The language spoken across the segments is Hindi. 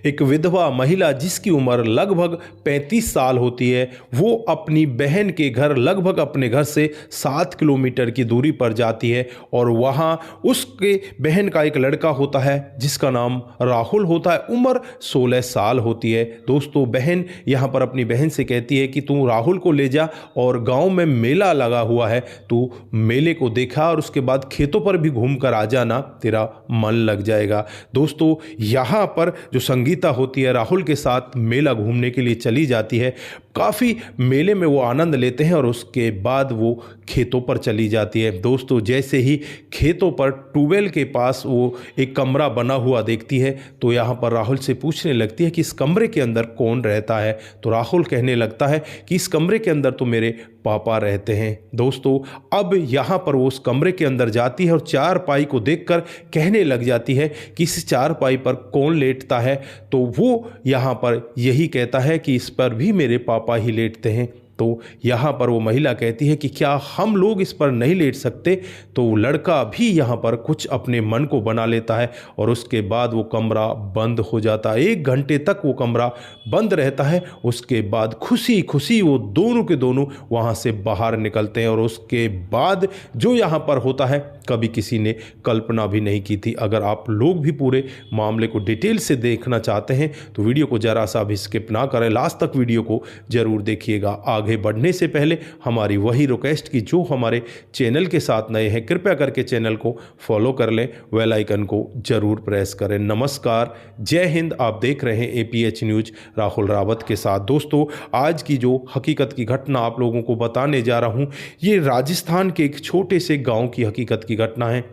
एक विधवा महिला जिसकी उम्र लगभग 35 साल होती है, वो अपनी बहन के घर लगभग अपने घर से 7 किलोमीटर की दूरी पर जाती है और वहाँ उसके बहन का एक लड़का होता है जिसका नाम राहुल होता है। उम्र 16 साल होती है। दोस्तों, बहन यहाँ पर अपनी बहन से कहती है कि तू राहुल को ले जा और गांव में मेला लगा हुआ है, तू मेले को देखा और उसके बाद खेतों पर भी घूम कर आ जाना, तेरा मन लग जाएगा। दोस्तों, यहाँ पर जो संगीता होती है राहुल के साथ मेला घूमने के लिए चली जाती है। काफ़ी मेले में वो आनंद लेते हैं और उसके बाद वो खेतों पर चली जाती है। दोस्तों, जैसे ही खेतों पर ट्यूबवेल के पास वो एक कमरा बना हुआ देखती है तो यहाँ पर राहुल से पूछने लगती है कि इस कमरे के अंदर कौन रहता है। तो राहुल कहने लगता है कि इस कमरे के अंदर तो मेरे पापा रहते हैं। दोस्तों, अब यहाँ पर वो उस कमरे के अंदर जाती है और चारपाई को देखकर कहने लग जाती है कि इस चारपाई पर कौन लेटता है। तो वो यहाँ पर यही कहता है कि इस पर भी मेरे पापा ही लेटते हैं। तो यहाँ पर वो महिला कहती है कि क्या हम लोग इस पर नहीं लेट सकते। तो लड़का भी यहाँ पर कुछ अपने मन को बना लेता है और उसके बाद वो कमरा बंद हो जाता है। 1 घंटे तक वो कमरा बंद रहता है। उसके बाद खुशी खुशी वो दोनों के दोनों वहाँ से बाहर निकलते हैं और उसके बाद जो यहाँ पर होता है कभी किसी ने कल्पना भी नहीं की थी। अगर आप लोग भी पूरे मामले को डिटेल से देखना चाहते हैं तो वीडियो को जरा सा भी स्किप ना करें, लास्ट तक वीडियो को जरूर देखिएगा। आगे बढ़ने से पहले हमारी वही रिक्वेस्ट की जो हमारे चैनल के साथ नए हैं, कृपया करके चैनल को फॉलो कर लें, बेल आइकन को जरूर प्रेस करें। नमस्कार, जय हिंद। आप देख रहे हैं APH न्यूज राहुल रावत के साथ। दोस्तों, आज की जो हकीकत की घटना आप लोगों को बताने जा रहा हूं, ये राजस्थान के एक छोटे से गांव की हकीकत की घटना है।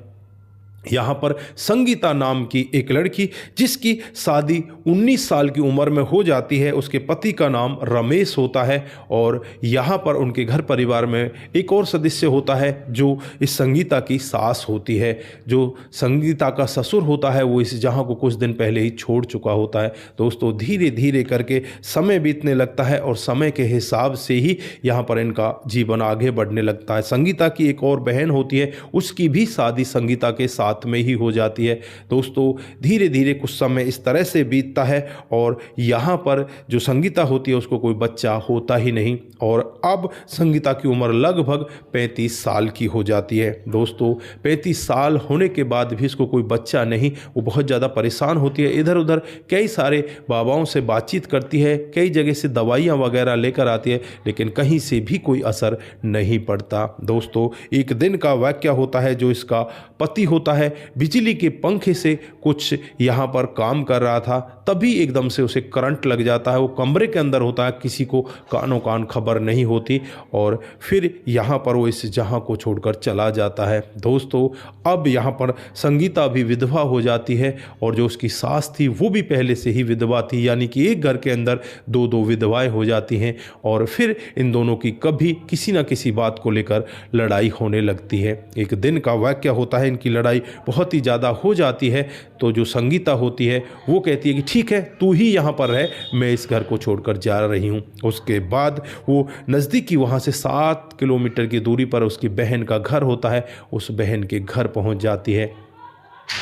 यहाँ पर संगीता नाम की एक लड़की जिसकी शादी 19 साल की उम्र में हो जाती है, उसके पति का नाम रमेश होता है और यहाँ पर उनके घर परिवार में एक और सदस्य होता है जो इस संगीता की सास होती है। जो संगीता का ससुर होता है वो इस जहाँ को कुछ दिन पहले ही छोड़ चुका होता है। दोस्तों, धीरे धीरे करके समय बीतने लगता है और समय के हिसाब से ही यहाँ पर इनका जीवन आगे बढ़ने लगता है। संगीता की एक और बहन होती है, उसकी भी शादी संगीता के साथ में ही हो जाती है। दोस्तों, धीरे धीरे कुछ समय इस तरह से बीतता है और यहाँ पर जो संगीता होती है उसको कोई बच्चा होता ही नहीं और अब संगीता की उम्र लगभग 35 साल की हो जाती है। दोस्तों, 35 साल होने के बाद भी इसको कोई बच्चा नहीं, वो बहुत ज़्यादा परेशान होती है। इधर उधर कई सारे बाबाओं से बातचीत करती है, कई जगह से दवाइयाँ वगैरह लेकर आती है, लेकिन कहीं से भी कोई असर नहीं पड़ता। दोस्तों, एक दिन का वाकया होता है, जो इसका पति होता है बिजली के पंखे से कुछ यहाँ पर काम कर रहा था, तभी एकदम से उसे करंट लग जाता है। वो कमरे के अंदर होता है, किसी को कानों कान खबर नहीं होती और फिर यहाँ पर वो इस जहाँ को छोड़कर चला जाता है। दोस्तों, अब यहाँ पर संगीता भी विधवा हो जाती है और जो उसकी सास थी वो भी पहले से ही विधवा थी, यानी कि एक घर के अंदर दो विधवाएं हो जाती हैं और फिर इन दोनों की कभी किसी ना किसी बात को लेकर लड़ाई होने लगती है। एक दिन का वाकया होता है, इनकी लड़ाई बहुत ही ज़्यादा हो जाती है। तो जो संगीता होती है वो कहती है कि ठीक है, तू ही यहाँ पर रह, मैं इस घर को छोड़कर जा रही हूँ। उसके बाद वो नज़दीकी वहाँ से 7 किलोमीटर की दूरी पर उसकी बहन का घर होता है, उस बहन के घर पहुँच जाती है।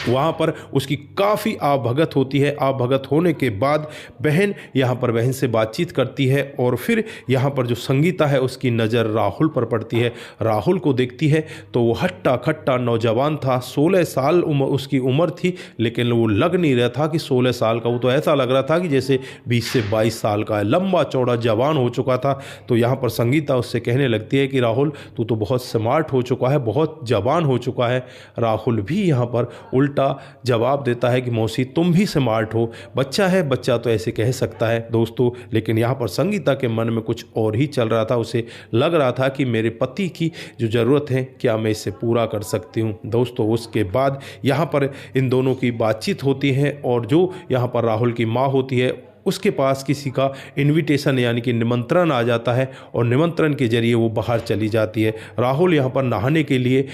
वहाँ पर उसकी काफ़ी आवभगत होती है। आवभगत होने के बाद बहन यहाँ पर बहन से बातचीत करती है और फिर यहाँ पर जो संगीता है उसकी नज़र राहुल पर पड़ती है। राहुल को देखती है तो वो हट्टा खट्टा नौजवान था, 16 साल उसकी उम्र थी, लेकिन वो लग नहीं रहा था कि 16 साल का, वो तो ऐसा लग रहा था कि जैसे 20 से 22 साल का है। लंबा चौड़ा जवान हो चुका था। तो यहाँ पर संगीता उससे कहने लगती है कि राहुल, तू तो बहुत स्मार्ट हो चुका है, बहुत जवान हो चुका है। राहुल भी यहाँ पर उल्टा जवाब देता है कि मौसी, तुम भी स्मार्ट हो, बच्चा है, बच्चा तो ऐसे कह सकता है। दोस्तों, लेकिन यहाँ पर संगीता के मन में कुछ और ही चल रहा था। उसे लग रहा था कि मेरे पति की जो ज़रूरत है क्या मैं इसे पूरा कर सकती हूँ। दोस्तों, उसके बाद यहाँ पर इन दोनों की बातचीत होती है और जो यहाँ पर राहुल की माँ होती है उसके पास किसी का इनविटेशन यानी कि निमंत्रण आ जाता है और निमंत्रण के जरिए वो बाहर चली जाती है। राहुल यहाँ पर नहाने के लिए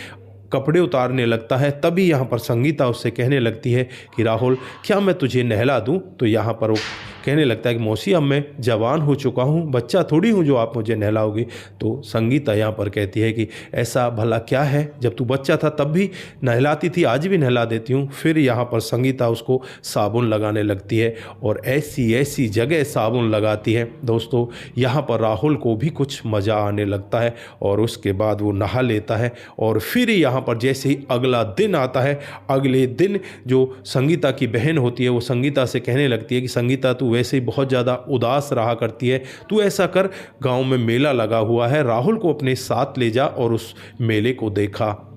कपड़े उतारने लगता है, तभी यहाँ पर संगीता उससे कहने लगती है कि राहुल, क्या मैं तुझे नहला दूँ। तो यहाँ पर वो कहने लगता है कि मौसी अब मैं जवान हो चुका हूँ, बच्चा थोड़ी हूँ जो आप मुझे नहलाओगे। तो संगीता यहाँ पर कहती है कि ऐसा भला क्या है, जब तू बच्चा था तब भी नहलाती थी, आज भी नहला देती हूँ। फिर यहाँ पर संगीता उसको साबुन लगाने लगती है और ऐसी ऐसी जगह साबुन लगाती है दोस्तों, यहाँ पर राहुल को भी कुछ मज़ा आने लगता है और उसके बाद वो नहा लेता है। और फिर यहाँ पर जैसे ही अगला दिन आता है, अगले दिन जो संगीता की बहन होती है वो संगीता से कहने लगती है कि संगीता तू वैसे ही बहुत ज़्यादा उदास रहा करती है, तू ऐसा कर, गांव में मेला लगा हुआ है, राहुल को अपने साथ ले जा और उस मेले को देखा।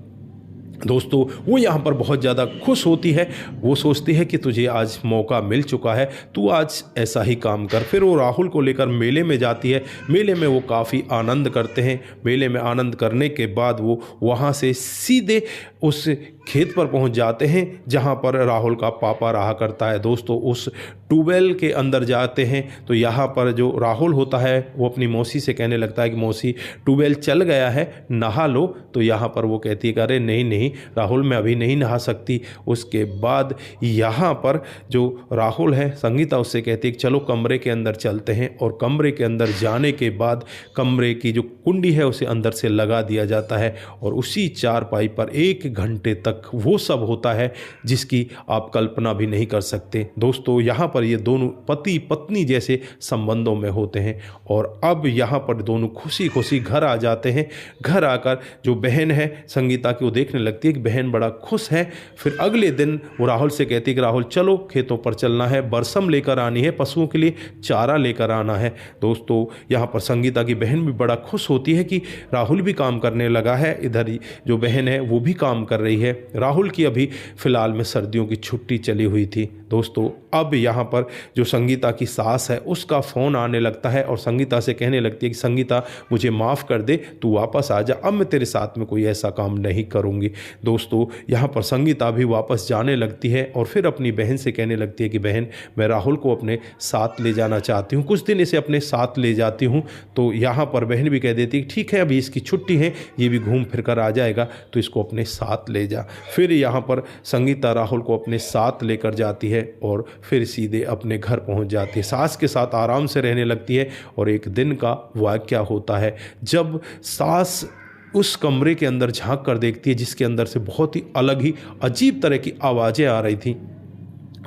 दोस्तों वो यहाँ पर बहुत ज़्यादा खुश होती है, वो सोचती है कि तुझे आज मौका मिल चुका है, तू आज ऐसा ही काम कर। फिर वो राहुल को लेकर मेले में जाती है। मेले में वो काफ़ी आनंद करते हैं। मेले में आनंद करने के बाद वो वहाँ से सीधे उस खेत पर पहुँच जाते हैं जहाँ पर राहुल का पापा रहा करता है। दोस्तों उस ट्यूबवेल के अंदर जाते हैं तो यहाँ पर जो राहुल होता है वो अपनी मौसी से कहने लगता है कि मौसी ट्यूबवेल चल गया है, नहा लो। तो यहाँ पर वो कहती है कि अरे नहीं नहीं राहुल, मैं अभी नहीं नहा सकती। उसके बाद यहाँ पर जो राहुल है, संगीता उससे कहती है कि चलो कमरे के अंदर चलते हैं। और कमरे के अंदर जाने के बाद कमरे की जो कुंडी है उसे अंदर से लगा दिया जाता है और उसी चारपाई पर 1 घंटे तक वो सब होता है जिसकी आप कल्पना भी नहीं कर सकते। दोस्तों यहाँ पर ये दोनों पति पत्नी जैसे संबंधों में होते हैं और अब यहाँ पर दोनों खुशी खुशी घर आ जाते हैं। घर आकर जो बहन है संगीता की वो देखने लगती है कि बहन बड़ा खुश है। फिर अगले दिन वो राहुल से कहती है कि राहुल चलो खेतों पर चलना है, बरसम लेकर आनी है, पशुओं के लिए चारा लेकर आना है। दोस्तों यहाँ पर संगीता की बहन भी बड़ा खुश होती है कि राहुल भी काम करने लगा है, इधर जो बहन है वो भी काम कर रही है। राहुल की अभी फ़िलहाल में सर्दियों की छुट्टी चली हुई थी। दोस्तों अब यहाँ पर जो संगीता की सास है उसका फ़ोन आने लगता है और संगीता से कहने लगती है कि संगीता मुझे माफ़ कर दे, तू वापस आ जा, अब मैं तेरे साथ में कोई ऐसा काम नहीं करूँगी। दोस्तों यहाँ पर संगीता भी वापस जाने लगती है और फिर अपनी बहन से कहने लगती है कि बहन मैं राहुल को अपने साथ ले जाना चाहती हूँ, कुछ दिन इसे अपने साथ ले जाती हूँ। तो यहाँ पर बहन भी कह देती है ठीक है अभी इसकी छुट्टी है, ये भी घूम फिर कर आ जाएगा, तो इसको अपने साथ ले जा। फिर यहाँ पर संगीता राहुल को अपने साथ लेकर जाती है और फिर सीधे अपने घर पहुंच जाती है। सास के साथ आराम से रहने लगती है और एक दिन का वाक़या होता है जब सास उस कमरे के अंदर झांक कर देखती है जिसके अंदर से बहुत ही अलग ही अजीब तरह की आवाज़ें आ रही थी।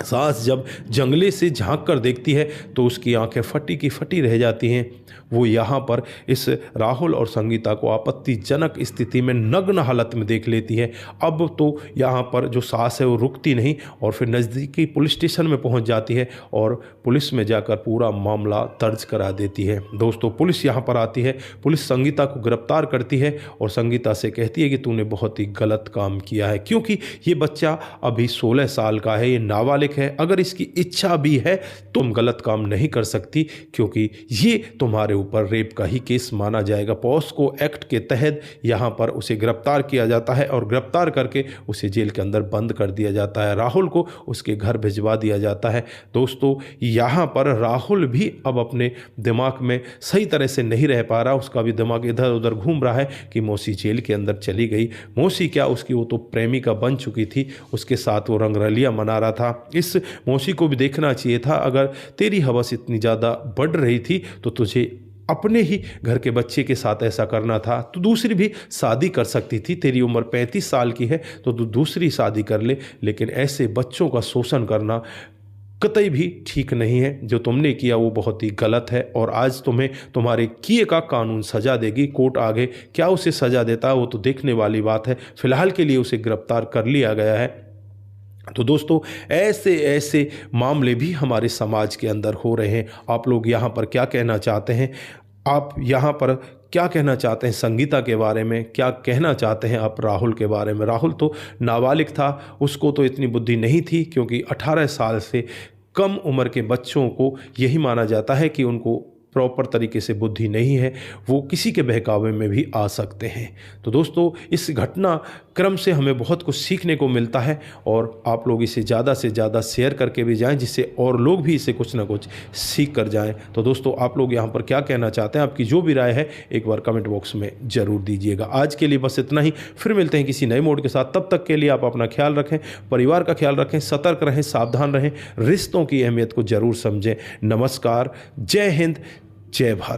सास जब जंगले से झांक कर देखती है तो उसकी आंखें फटी की फटी रह जाती हैं। वो यहाँ पर इस राहुल और संगीता को आपत्तिजनक स्थिति में नग्न हालत में देख लेती है। अब तो यहाँ पर जो सास है वो रुकती नहीं और फिर नज़दीकी पुलिस स्टेशन में पहुँच जाती है और पुलिस में जाकर पूरा मामला दर्ज करा देती है। दोस्तों पुलिस यहाँ पर आती है, पुलिस संगीता को गिरफ्तार करती है और संगीता से कहती है कि तूने बहुत ही गलत काम किया है, क्योंकि ये बच्चा अभी 16 साल का है, ये नाबालिग है, अगर इसकी इच्छा भी है तुम गलत काम नहीं कर सकती क्योंकि ये तुम्हारे ऊपर रेप का ही केस माना जाएगा। पॉस्को एक्ट के तहत यहाँ पर उसे गिरफ्तार किया जाता है और गिरफ्तार करके उसे जेल के अंदर बंद कर दिया जाता है। राहुल को उसके घर भिजवा दिया जाता है। दोस्तों यहाँ पर राहुल भी अब अपने दिमाग में सही तरह से नहीं रह पा रहा, उसका भी दिमाग इधर उधर घूम रहा है कि मौसी जेल के अंदर चली गई। मौसी क्या, उसकी वो तो प्रेमिका बन चुकी थी, उसके साथ वो रंगरलियाँ मना रहा था। इस मौसी को भी देखना चाहिए था, अगर तेरी हवस इतनी ज़्यादा बढ़ रही थी तो तुझे अपने ही घर के बच्चे के साथ ऐसा करना था, तो दूसरी भी शादी कर सकती थी। तेरी उम्र 35 साल की है तो तू दूसरी शादी कर ले, लेकिन ऐसे बच्चों का शोषण करना कतई भी ठीक नहीं है। जो तुमने किया वो बहुत ही गलत है और आज तुम्हें तुम्हारे किए का कानून सजा देगी। कोर्ट आगे क्या उसे सजा देता है वो तो देखने वाली बात है। फिलहाल के लिए उसे गिरफ्तार कर लिया गया है। तो दोस्तों ऐसे ऐसे मामले भी हमारे समाज के अंदर हो रहे हैं। आप लोग यहाँ पर क्या कहना चाहते हैं? आप यहाँ पर क्या कहना चाहते हैं संगीता के बारे में? क्या कहना चाहते हैं आप राहुल के बारे में? राहुल तो नाबालिग था, उसको तो इतनी बुद्धि नहीं थी क्योंकि 18 साल से कम उम्र के बच्चों को यही माना जाता है कि उनको प्रॉपर तरीके से बुद्धि नहीं है, वो किसी के बहकावे में भी आ सकते हैं। तो दोस्तों, इस घटना क्रम से हमें बहुत कुछ सीखने को मिलता है और आप लोग इसे ज़्यादा से ज़्यादा शेयर करके भी जाएं, जिससे और लोग भी इसे कुछ ना कुछ सीख कर जाएं। तो दोस्तों, आप लोग यहाँ पर क्या कहना चाहते हैं, आपकी जो भी राय है एक बार कमेंट बॉक्स में ज़रूर दीजिएगा। आज के लिए बस इतना ही, फिर मिलते हैं किसी नए मोड के साथ। तब तक के लिए आप अपना ख्याल रखें, परिवार का ख्याल रखें, सतर्क रहें, सावधान रहें, रिश्तों की अहमियत को ज़रूर समझें। नमस्कार, जय हिंद, जय भारत।